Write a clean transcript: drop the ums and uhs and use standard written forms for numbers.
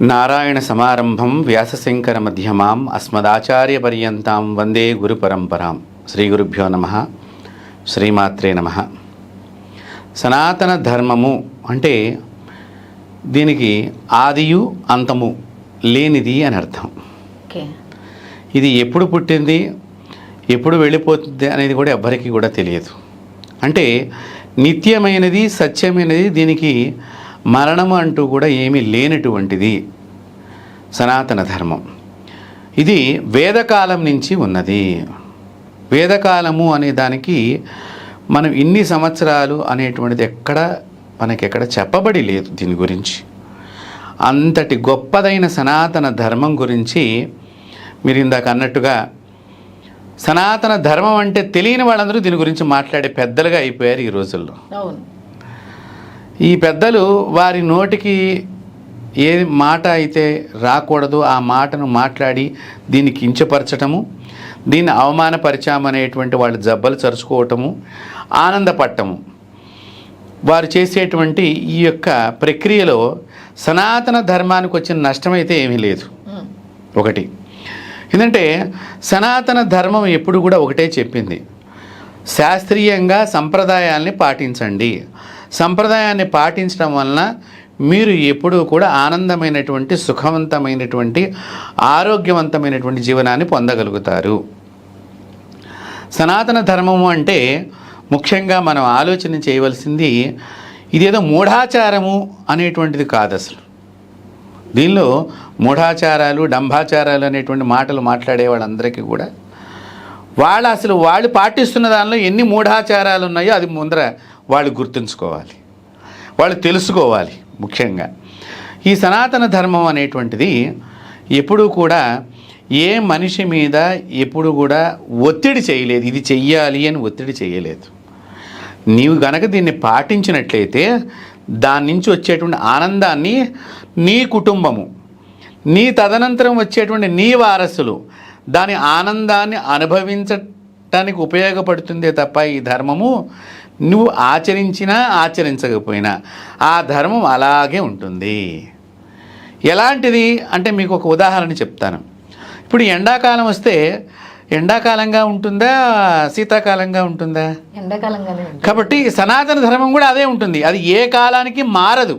నారాయణ సమారంభం వ్యాసశంకర మధ్యమాం అస్మదాచార్యపర్యంతాం వందే గురు పరంపరాం. శ్రీ గురుభ్యో నమః. శ్రీమాత్రే నమః. సనాతన ధర్మము అంటే దీనికి ఆదియు అంతము లేనిది అని అర్థం. ఇది ఎప్పుడు పుట్టింది, ఎప్పుడు వెళ్ళిపోతుంది అనేది కూడా ఎవ్వరికీ కూడా తెలియదు. అంటే నిత్యమైనది, సత్యమైనది, దీనికి మరణము అంటూ కూడా ఏమీ లేనటువంటిది సనాతన ధర్మం. ఇది వేదకాలం నుంచి ఉన్నది. వేదకాలము అనే దానికి మనం ఇన్ని సంవత్సరాలు అనేటువంటిది మనకెక్కడ చెప్పబడి లేదు. దీని గురించి అంతటి గొప్పదైన సనాతన ధర్మం గురించి మీరు ఇందాక అన్నట్టుగా సనాతన ధర్మం అంటే తెలియని వాళ్ళందరూ దీని గురించి మాట్లాడే పెద్దలుగా అయిపోయారు ఈ రోజుల్లో. ఈ పెద్దలు వారి నోటికి ఏ మాట అయితే రాకూడదు ఆ మాటను మాట్లాడి దీన్ని కించపరచటము, దీన్ని అవమానపరిచామనేటువంటి వాళ్ళు జబ్బలు చరుచుకోవటము, ఆనందపడటము, వారు చేసేటువంటి ఈ యొక్క ప్రక్రియలో సనాతన ధర్మానికి వచ్చిన నష్టమైతే ఏమీ లేదు. ఒకటి ఏంటంటే సనాతన ధర్మం ఎప్పుడు కూడా ఒకటే చెప్పింది, శాస్త్రీయంగా సంప్రదాయాల్ని పాటించండి. సంప్రదాయాన్ని పాటించడం వలన మీరు ఎప్పుడూ కూడా ఆనందమైనటువంటి, సుఖవంతమైనటువంటి, ఆరోగ్యవంతమైనటువంటి జీవనాన్ని పొందగలుగుతారు. సనాతన ధర్మము అంటే ముఖ్యంగా మనం ఆలోచన చేయవలసింది ఇదేదో మూఢాచారము అనేటువంటిది కాదు. అసలు దీనిలో మూఢాచారాలు, డంబాచారాలు అనేటువంటి మాటలు మాట్లాడే వాళ్ళందరికీ కూడా వాళ్ళు పాటిస్తున్న దానిలో ఎన్ని మూఢాచారాలు ఉన్నాయో అది ముందర వాళ్ళు గుర్తుంచుకోవాలి, వాళ్ళు తెలుసుకోవాలి. ముఖ్యంగా ఈ సనాతన ధర్మం అనేటువంటిది ఎప్పుడూ కూడా ఏ మనిషి మీద ఎప్పుడు కూడా ఒత్తిడి చేయలేదు. ఇది చెయ్యాలి అని ఒత్తిడి చేయలేదు. నీవు గనక దీన్ని పాటించినట్లయితే దాని నుంచి వచ్చేటువంటి ఆనందాన్ని నీ కుటుంబము, నీ తదనంతరం వచ్చేటువంటి నీ వారసులు దాని ఆనందాన్ని అనుభవించటానికి ఉపయోగపడుతుందే తప్ప ఈ ధర్మము నువ్వు ఆచరించినా ఆచరించకపోయినా ఆ ధర్మం అలాగే ఉంటుంది. ఎలాంటిది అంటే మీకు ఒక ఉదాహరణ చెప్తాను. ఇప్పుడు ఎండాకాలం వస్తే ఎండాకాలంగా ఉంటుందా, శీతాకాలంగా ఉంటుందా? ఎండాకాలంగానే. కాబట్టి సనాతన ధర్మం కూడా అదే ఉంటుంది. అది ఏ కాలానికి మారదు.